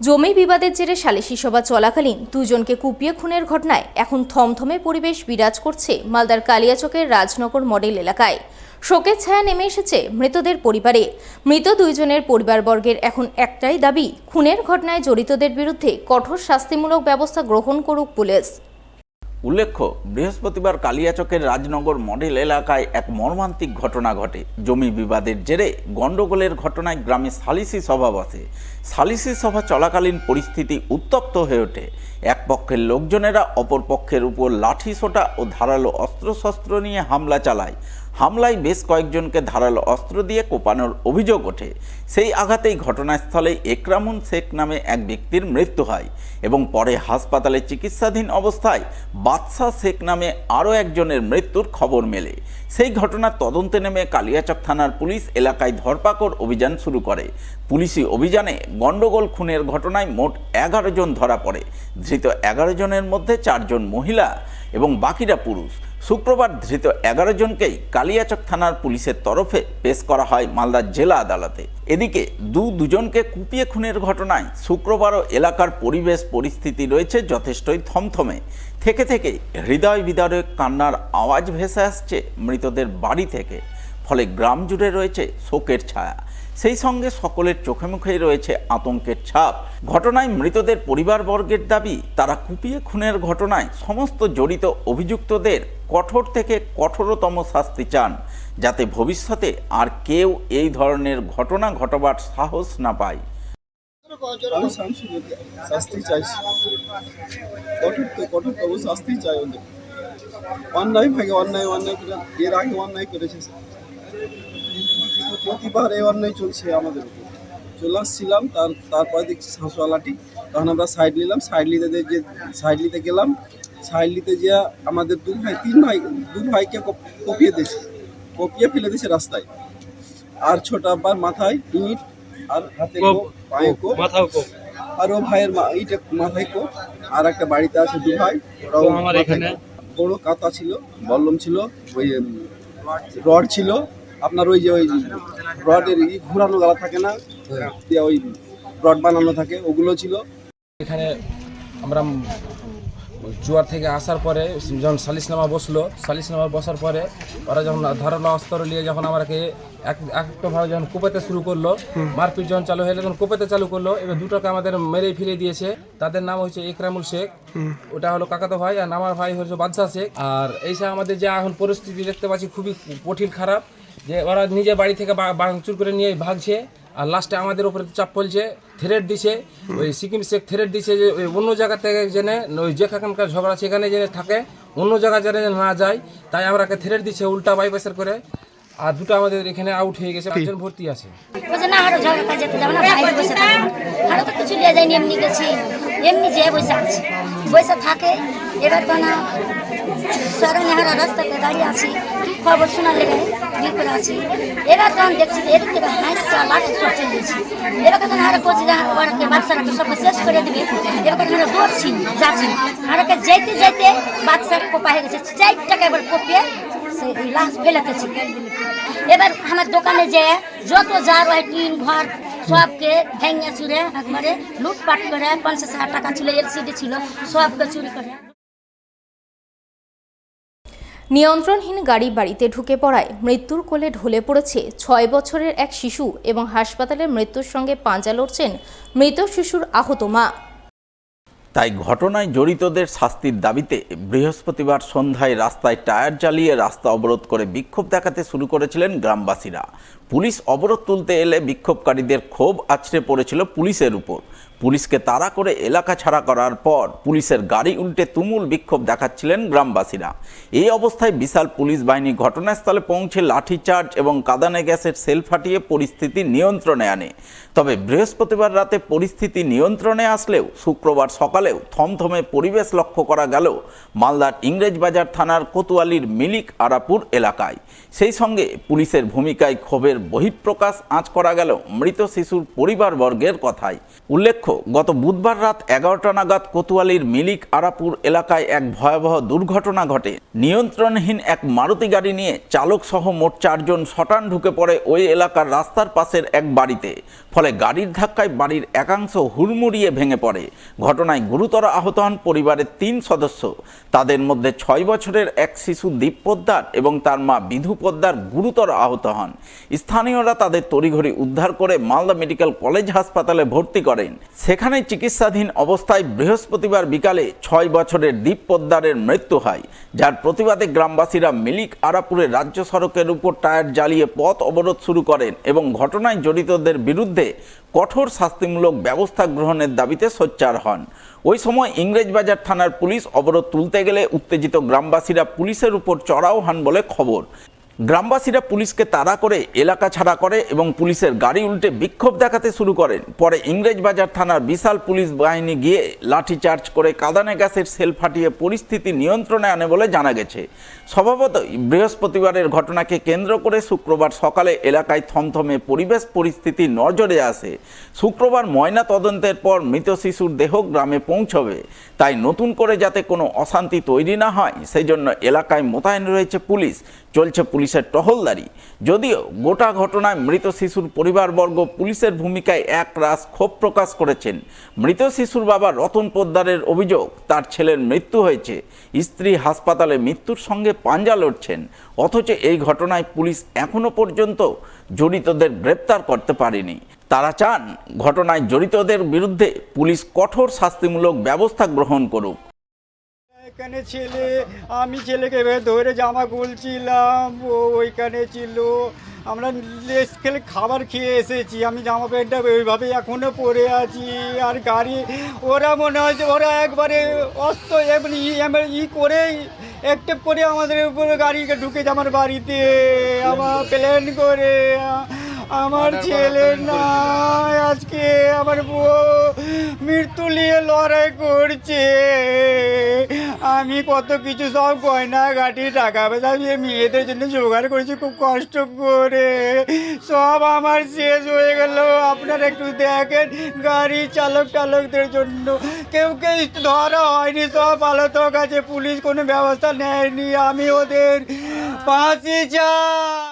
জমি বিবাদের জেরে সালিশি সভা চলাকালীন দুজনকে কুপিয়ে খুনের ঘটনায় এখন থমথমে পরিবেশ বিরাজ করছে মালদার কালিয়াচকের রাজনগর মডেল এলাকায়। শোকের ছায়া নেমে এসেছে মৃতদের পরিবারে। মৃত দুইজনের পরিবারবর্গের এখন একটাই দাবি, খুনের ঘটনায় জড়িতদের বিরুদ্ধে কঠোর শাস্তিমূলক ব্যবস্থা গ্রহণ করুক পুলিশ। উল্লেখ্য, বৃহস্পতিবার কালিয়াচকের রাজনগর মডেল এলাকায় এক মর্মান্তিক ঘটনা ঘটে। জমি বিবাদের জেরে গণ্ডগোলের ঘটনায় গ্রামে সালিসি সভা বসে। সালিসি সভা চলাকালীন পরিস্থিতি উত্তপ্ত হয়ে ওঠে। এক পক্ষের লোকজনেরা অপর পক্ষের উপর লাঠি সোঁটা ও ধারালো অস্ত্রশস্ত্র নিয়ে হামলা চালায়। হামলায় বেশ কয়েকজনকে ধারালো অস্ত্র দিয়ে কোপানোর অভিযোগ ওঠে। সেই আঘাতেই ঘটনাস্থলে একরামুন শেখ নামে এক ব্যক্তির মৃত্যু হয় এবং পরে হাসপাতালে চিকিৎসাধীন অবস্থায় বাদশাহ শেখ নামে আরও একজনের মৃত্যুর খবর মেলে। সেই ঘটনার তদন্তে নেমে কালিয়াচক থানার পুলিশ এলাকায় ধরপাকড় অভিযান শুরু করে। পুলিশি অভিযানে গণ্ডগোল খুনের ঘটনায় মোট 11 জন ধরা পড়ে। ধৃত 11 জনের মধ্যে 4 জন মহিলা এবং বাকিরা পুরুষ। শুক্রবার ধৃত 11 জনকেই কালিয়াচক থানার পুলিশের তরফে পেশ করা হয় মালদা জেলা আদালতে। এদিকে দুজনকে কুপিয়ে খুনের ঘটনায় শুক্রবারও এলাকার পরিবেশ পরিস্থিতি রয়েছে যথেষ্টই থমথমে। থেকে থেকে হৃদয় বিদারক কান্নার আওয়াজ ভেসে আসছে মৃতদের বাড়ি থেকে। ফলে গ্রাম জুড়ে রয়েছে শোকের ছায়া। সেই সঙ্গে সকলের চোখে মুখেই রয়েছে আতঙ্কের ছাপ। ঘটনায় মৃতদের পরিবারবর্গের দাবি, তারা কুপিয়ে খুনের ঘটনায় সমস্ত জড়িত অভিযুক্তদের কঠোর থেকে কঠোরতম শাস্তি চান, যাতে ভবিষ্যতে আর কেউ এই ধরনের ঘটনা ঘটবার সাহস না পায়। আমি শাস্তি চাইছি, কঠোরতম শাস্তি চাই ওদের। অন্যায় ভাগে অন্যায় করে এর আগে অন্যায় করেছে, প্রতিবার এই অন্যায় চলছে আমাদের উপর। চলে আসছিলাম, তারপরে দেখছি শাঁসওয়ালাটি, তখন আমরা সাইড নিলাম। সাইড নিতে গেলাম। সাইড নিতে যে আমাদের দু ভাইকে কপিয়ে ফেলে দিয়েছে রাস্তায়। আর ছোট আব্বার মাথায় ইট, আর হাতে কোপ, পায়ে কোপ, আর ও ভাইয়ের মাথায় কোপ। আর একটা বাড়িতে আছে 2 ভাই, ওরাও বড় কাতা ছিল, বল্লম ছিল, ওই রড ছিল আপনার, ওই রডের ঘুরানো গালা থাকে না, ওই রড বানানো থাকে, ওগুলো ছিল। এখানে আমরা জুয়ার থেকে আসার পরে যখন সালিসনামা বসার পরে ওরা যখন ধারালো অস্ত্র নিয়ে যখন আমাকে একটাভাবে যখন কোপাতে শুরু করলো, মারপিট যখন চালু হয়ে যখন কোপাতে চালু করলো, এবার দুটোকে আমাদের মেরে ফিরে দিয়েছে। তাদের নাম হচ্ছে একরামুল শেখ, ওটা হলো কাকাতো ভাই, আর আমার ভাই হচ্ছে বাদশাহ শেখ। আর এইসব আমাদের যে এখন পরিস্থিতি দেখতে পাচ্ছি খুবই কঠিন খারাপ, যে ওরা নিজে বাড়ি থেকে ভাঙচুর করে নিয়ে ভাগছে। আর লাস্টে আমাদের উপরে চাপ ফেলছে, থ্রেট দিছে, ওই সিকিম শেখ থ্রেট দিছে যে ওই অন্য জায়গা থেকে জেনে ওই যেখানকার ঝগড়া সেখানে জেনে থাকে, অন্য জায়গায় জেনে না যায়, তাই আমরাকে থ্রেট দিছে উল্টা বাইপাসের করে। আর দুটো আমাদের এখানে আউট হয়ে গেছে, একজন ভর্তি আছে। এমনি যে বসে থাকে, এবার তো না সরনে হারা রাস্তাতে দাঁড়িয়ে আছি, খবর শোনার লেগে বিপদ আছি। এবার তখন দেখছি এদিক থেকে হাঁসটা লাঠি সব চলে দিয়েছি। এবার তখন হারা করছি ওরাকে বাচ্চারাকে সব শেষ করে দেবে। এবার তখন দৌড়ছি যাচ্ছি, হারাকে যেতে বাচ্চাকে কোপা হয়ে গেছে, 4টাকে এবার কোপিয়ে সেই লাশ ফেলাতেছি। এবার আমার দোকানে যে যত যার হয় টিন ঘর সবকে ভেঙে চুরে একবারে লুটপাট করে, 50,000 টাকা ছিল, এলসিডি ছিল, সবকে চুরি করে। নিয়ন্ত্রণহীন গাড়ি বাড়িতে ঢুকে পড়ায় মৃত্যুর কোলে ঢলে পড়েছে 6 বছরের এক শিশু এবং হাসপাতালে মৃত্যুর সঙ্গে পাঞ্জা লড়ছেন মৃত শিশুর আহত মা। তাই ঘটনায় জড়িতদের শাস্তির দাবিতে বৃহস্পতিবার সন্ধ্যায় রাস্তায় টায়ার জ্বালিয়ে রাস্তা অবরোধ করে বিক্ষোভ দেখাতে শুরু করেছিলেন গ্রামবাসীরা। পুলিশ অবরোধ তুলতে এলে বিক্ষোভকারীদের ক্ষোভ আছড়ে পড়েছিল পুলিশের উপর। পুলিশকে তাড়া করে এলাকা ছাড়া করার পর পুলিশের গাড়ি উল্টে তুমুল বিক্ষোভ দেখাচ্ছিলেন গ্রামবাসীরা। এই অবস্থায় বিশাল পুলিশ বাহিনী ঘটনাস্থলে পৌঁছে লাঠিচার্জ এবং কাঁদানে গ্যাসের সেল ফাটিয়ে পরিস্থিতি নিয়ন্ত্রণে আনে। তবে বৃহস্পতিবার রাতে পরিস্থিতি নিয়ন্ত্রণে আসলেও শুক্রবার সকালেও থমথমে পরিবেশ লক্ষ্য করা গেল মালদার ইংরেজবাজার থানার কোতোয়ালির মিলিক আরাপুর এলাকায়। সেই সঙ্গে পুলিশের ভূমিকায় ক্ষোভের দুঃখের বহিঃপ্রকাশ আঁচ করা গেল মৃত শিশুর পরিবারবর্গের কথায়। উল্লেখ্য, গত বুধবার রাত 11টা নাগাদ কোতোয়ালির মিলিক আরাপুর এলাকায় এক ভয়াবহ দুর্ঘটনা ঘটে। নিয়ন্ত্রণহীন এক মারুতি গাড়ি নিয়ে চালক সহ মোট 4 জন শটান ঢুকে পড়ে ওই এলাকার রাস্তার পাশের এক বাড়িতে। ফলে গাড়ির ধাক্কায় বাড়ির একাংশ হুড়মুড়িয়ে ভেঙে পড়ে। ঘটনায় গুরুতর আহত হন পরিবারের 3 সদস্য। তাদের মধ্যে 6 বছরের এক শিশু দীপ পোদ্দার এবং তার মা বিধু পোদ্দার গুরুতর আহত হন। স্থানীয়রা তাদের তড়িঘড়ি উদ্ধার করে মালদা মেডিকেল কলেজ হাসপাতালে ভর্তি করেন। সেখানে চিকিৎসাধীন অবস্থায় বৃহস্পতিবার বিকালে 6 বছরের দীপ পোদ্দারের মৃত্যু হয়, যার প্রতিবাদে গ্রামবাসীরা মিলিক আরাপুরে রাজ্য সড়কের উপর টায়ার জ্বালিয়ে পথ অবরোধ শুরু করেন এবং ঘটনায় জড়িতদের বিরুদ্ধে কঠোর শাস্তিমূলক ব্যবস্থা গ্রহণের দাবিতে সোচ্চার হন। ওই সময় ইংরেজবাজার থানার পুলিশ অবরোধ তুলতে গেলে উত্তেজিত গ্রামবাসীরা পুলিশের উপর চড়াও হন বলে খবর। গ্রামবাসীরা পুলিশকে তাড়া করে এলাকা ছাড়া করে এবং পুলিশের গাড়ি উল্টে বিক্ষোভ দেখাতে শুরু করেন। পরে ইংরেজবাজার থানার বিশাল পুলিশ বাহিনী গিয়ে লাঠিচার্জ করে কাঁদানে গ্যাসের সেল ফাটিয়ে পরিস্থিতি নিয়ন্ত্রণে আনে বলে জানা গেছে। স্বভাবতই বৃহস্পতিবারের ঘটনাকে কেন্দ্র করে শুক্রবার সকালে এলাকায় থমথমে পরিবেশ পরিস্থিতি নজরে আসে। শুক্রবার ময়না তদন্তের পর মৃত শিশুর দেহ গ্রামে পৌঁছবে। তাই নতুন করে যাতে কোনো অশান্তি তৈরি না হয় সেই জন্য এলাকায় মোতায়েন রয়েছে পুলিশ। চলছে পুলিশের টহলদারি। যদিও গোটা ঘটনায় মৃত শিশুর পরিবারবর্গ পুলিশের ভূমিকায় একরাশ ক্ষোভ প্রকাশ করেছেন। মৃত শিশুর বাবা রতন পোদ্দারের অভিযোগ, তার ছেলের মৃত্যু হয়েছে, স্ত্রী হাসপাতালে মৃত্যুর সঙ্গে পাঞ্জা লড়ছেন, অথচ এই ঘটনায় পুলিশ এখনো পর্যন্ত জড়িতদের গ্রেপ্তার করতে পারেনি। তারা চান ঘটনায় জড়িতদের বিরুদ্ধে পুলিশ কঠোর শাস্তিমূলক ব্যবস্থা গ্রহণ করুক। এখানে আমি ছেলেকে ধরে জামা খুলছিলাম, ও ওইখানে ছিল। আমরা খেলে খাবার খেয়ে এসেছি, আমি জামা প্যান্টটা ওইভাবে এখনও পরে আছি। আর গাড়ি ওরা মনে হয় যে ওরা একবারে অস্ত ই করেই একটেপ করে আমাদের উপরে গাড়িকে ঢুকেছে আমার বাড়িতে, আমার প্ল্যান করে। আমার ছেলে না, আজকে আমার বউ মৃত্যু নিয়ে লড়াই করছে। আমি কত কিছু সব গয়না গাটি টাকা পয়সা আমি মেয়েদের জন্য জোগাড় করেছি খুব কষ্ট করে, সব আমার শেষ হয়ে গেল। আপনারা একটু দেখেন, গাড়ি চালকদের জন্য কেউ ধরা হয়নি, সব পলাতক আছে, পুলিশ কোনো ব্যবস্থা নেয়নি। আমি ওদের ফাঁসি চাই।